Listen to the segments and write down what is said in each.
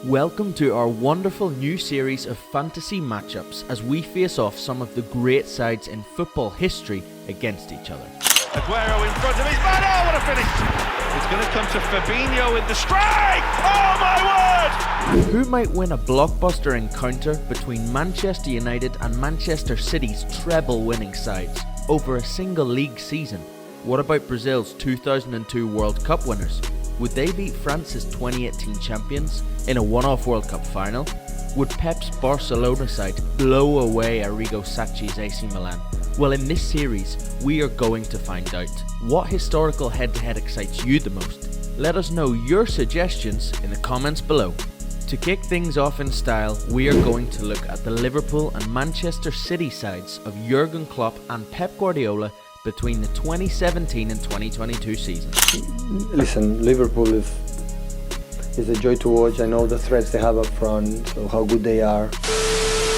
Welcome to our wonderful new series of fantasy matchups as we face off some of the great sides in football history against each other. Aguero in front of his man, oh what a finish! It's going to come to Fabinho with the strike! Oh my word! Who might win a blockbuster encounter between Manchester United and Manchester City's treble winning sides over a single league season? What about Brazil's 2002 World Cup winners? Would they beat France's 2018 champions in a one-off World Cup final? Would Pep's Barcelona side blow away Arrigo Sacchi's AC Milan? Well, in this series, we are going to find out. What historical head-to-head excites you the most? Let us know your suggestions in the comments below. To kick things off in style, we are going to look at the Liverpool and Manchester City sides of Jurgen Klopp and Pep Guardiola between the 2017 and 2022 seasons. Listen, Liverpool is a joy to watch. I know the threats they have up front, so how good they are.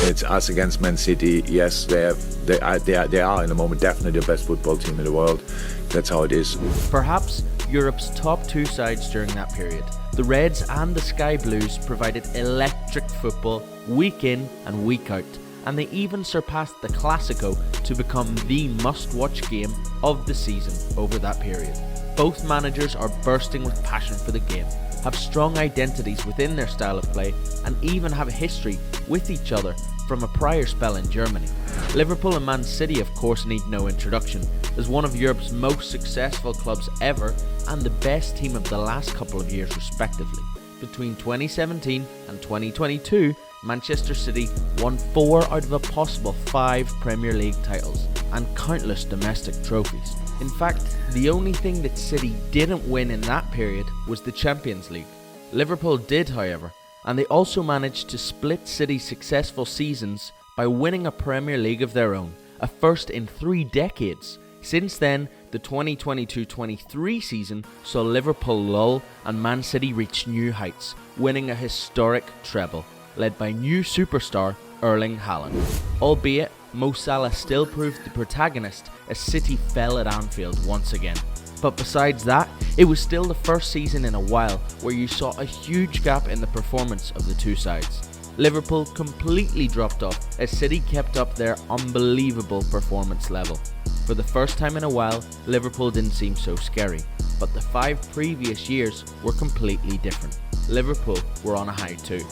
It's us against Man City. Yes, they are in the moment definitely the best football team in the world. That's how it is. Perhaps Europe's top two sides during that period, the Reds and the Sky Blues, provided electric football week in and week out, and they even surpassed the Classico to become the must-watch game of the season over that period. Both managers are bursting with passion for the game, have strong identities within their style of play, and even have a history with each other from a prior spell in Germany. Liverpool and Man City of course need no introduction, as one of Europe's most successful clubs ever and the best team of the last couple of years respectively. Between 2017 and 2022, Manchester City won 4 out of a possible 5 Premier League titles and countless domestic trophies. In fact, the only thing that City didn't win in that period was the Champions League. Liverpool did, however, and they also managed to split City's successful seasons by winning a Premier League of their own, a first in 3 decades. Since then, the 2022-23 season saw Liverpool lull and Man City reach new heights, winning a historic treble, led by new superstar Erling Haaland. Albeit, Mo Salah still proved the protagonist as City fell at Anfield once again. But besides that, it was still the first season in a while where you saw a huge gap in the performance of the two sides. Liverpool completely dropped off as City kept up their unbelievable performance level. For the first time in a while, Liverpool didn't seem so scary, but the 5 previous years were completely different. Liverpool were on a high too.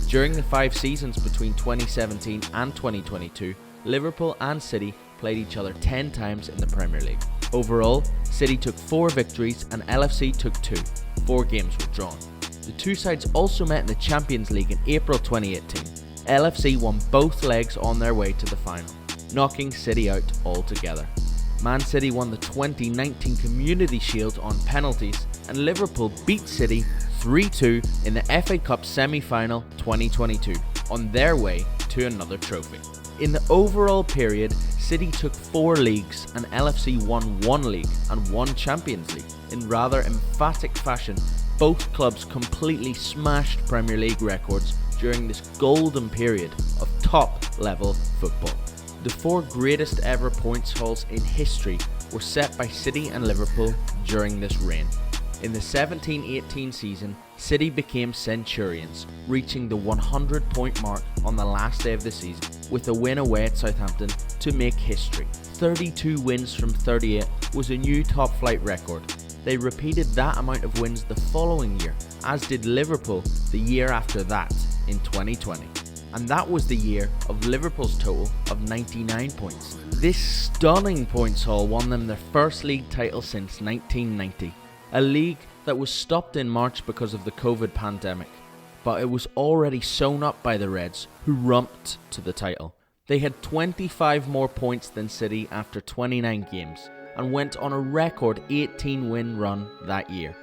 During the 5 seasons between 2017 and 2022, Liverpool and City played each other 10 times in the Premier League. Overall, City took 4 victories and LFC took 2. 4 games were drawn. The two sides also met in the Champions League in April 2018. LFC won both legs on their way to the final, knocking City out altogether. Man City won the 2019 Community Shield on penalties, and Liverpool beat City 3-2 in the FA Cup semi-final 2022 on their way to another trophy. In the overall period, City took 4 leagues and LFC won 1 league and 1 Champions League. In rather emphatic fashion, both clubs completely smashed Premier League records during this golden period of top-level football. The 4 greatest ever points hauls in history were set by City and Liverpool during this reign. In the 17-18 season, City became Centurions, reaching the 100-point mark on the last day of the season, with a win away at Southampton to make history. 32 wins from 38 was a new top-flight record. They repeated that amount of wins the following year, as did Liverpool the year after that, in 2020. And that was the year of Liverpool's total of 99 points. This stunning points haul won them their first league title since 1990. A league that was stopped in March because of the COVID pandemic, but it was already sewn up by the Reds, who rumped to the title. They had 25 more points than City after 29 games, and went on a record 18-win run that year.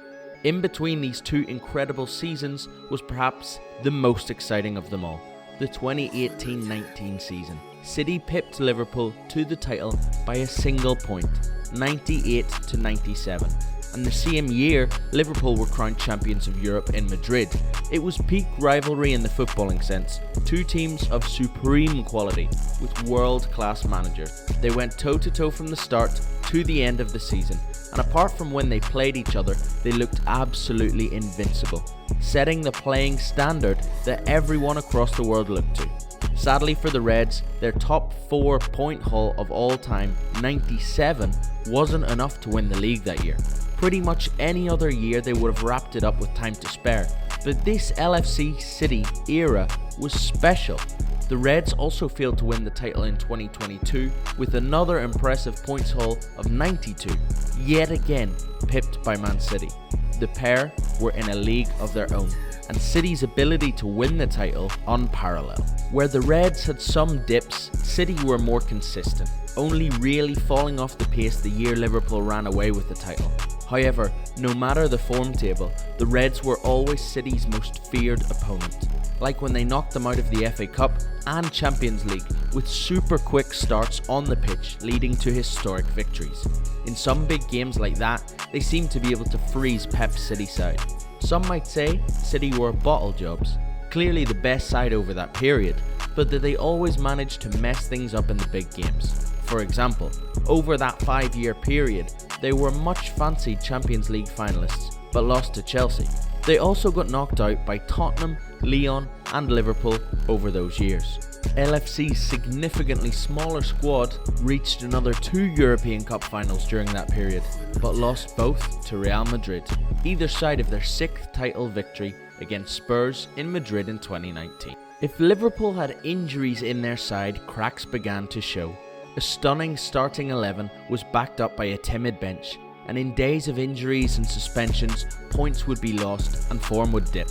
In between these 2 incredible seasons was perhaps the most exciting of them all, the 2018-19 season. City pipped Liverpool to the title by a single point, 98-97. And the same year, Liverpool were crowned champions of Europe in Madrid. It was peak rivalry in the footballing sense, 2 teams of supreme quality with world-class managers. They went toe-to-toe from the start to the end of the season, and apart from when they played each other, they looked absolutely invincible, setting the playing standard that everyone across the world looked to. Sadly for the Reds, their top 4 point haul of all time, 97, wasn't enough to win the league that year. Pretty much any other year they would have wrapped it up with time to spare, but this LFC City era was special. The Reds also failed to win the title in 2022 with another impressive points haul of 92, yet again pipped by Man City. The pair were in a league of their own, and City's ability to win the title unparalleled. Where the Reds had some dips, City were more consistent, only really falling off the pace the year Liverpool ran away with the title. However, no matter the form table, the Reds were always City's most feared opponent, like when they knocked them out of the FA Cup and Champions League with super quick starts on the pitch leading to historic victories. In some big games like that, they seemed to be able to freeze Pep's City side. Some might say City were bottle jobs, clearly the best side over that period, but that they always managed to mess things up in the big games. For example, over that 5-year period, they were much fancied Champions League finalists, but lost to Chelsea. They also got knocked out by Tottenham, Lyon and Liverpool over those years. LFC's significantly smaller squad reached another 2 European Cup finals during that period, but lost both to Real Madrid, either side of their 6th title victory against Spurs in Madrid in 2019. If Liverpool had injuries in their side, cracks began to show. A stunning starting 11 was backed up by a timid bench, and in days of injuries and suspensions, points would be lost and form would dip.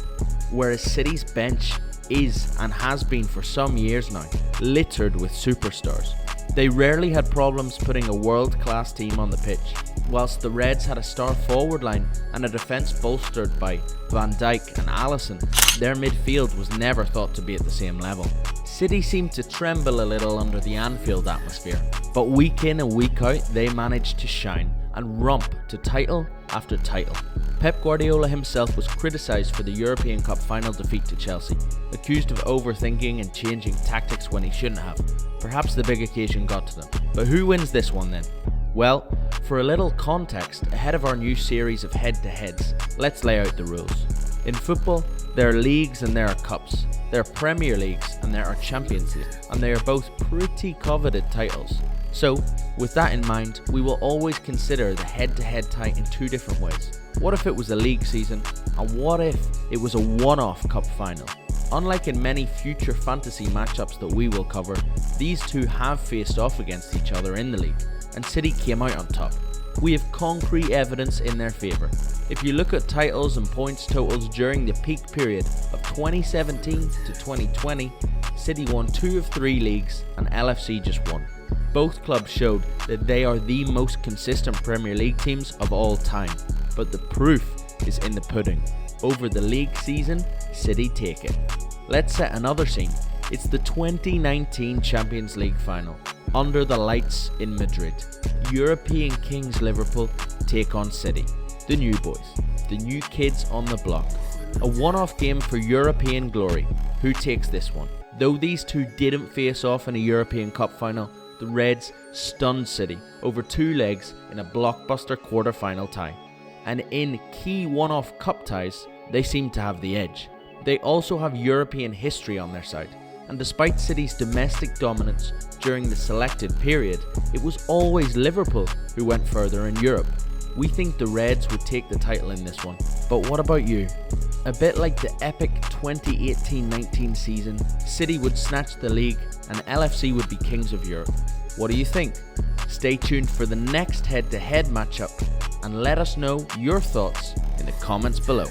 Whereas City's bench is, and has been for some years now, littered with superstars. They rarely had problems putting a world-class team on the pitch, whilst the Reds had a star forward line and a defence bolstered by Van Dijk and Alisson. Their midfield was never thought to be at the same level. City seemed to tremble a little under the Anfield atmosphere, but week in and week out they managed to shine and romp to title after title. Pep Guardiola himself was criticised for the European Cup final defeat to Chelsea, accused of overthinking and changing tactics when he shouldn't have. Perhaps the big occasion got to them. But who wins this one then? Well, for a little context, ahead of our new series of head-to-heads, let's lay out the rules. In football, there are leagues and there are cups. There are Premier Leagues and there are Champions League, and they are both pretty coveted titles. So, with that in mind, we will always consider the head-to-head tie in 2 different ways. What if it was a league season, and what if it was a one-off cup final? Unlike in many future fantasy matchups that we will cover, these two have faced off against each other in the league, and City came out on top. We have concrete evidence in their favour. If you look at titles and points totals during the peak period of 2017 to 2020, City won 2 of 3 leagues and LFC just 1. Both clubs showed that they are the most consistent Premier League teams of all time, but the proof is in the pudding. Over the league season, City take it. Let's set another scene. It's the 2019 Champions League final. Under the lights in Madrid, European kings Liverpool take on City, the new boys, the new kids on the block. A one-off game for European glory. Who takes this one? Though these two didn't face off in a European Cup final, the Reds stunned City over 2 legs in a blockbuster quarter-final tie. And in key one-off cup ties, they seem to have the edge. They also have European history on their side, and despite City's domestic dominance during the selected period, it was always Liverpool who went further in Europe. We think the Reds would take the title in this one, but what about you? A bit like the epic 2018-19 season, City would snatch the league and LFC would be kings of Europe. What do you think? Stay tuned for the next head-to-head matchup and let us know your thoughts in the comments below.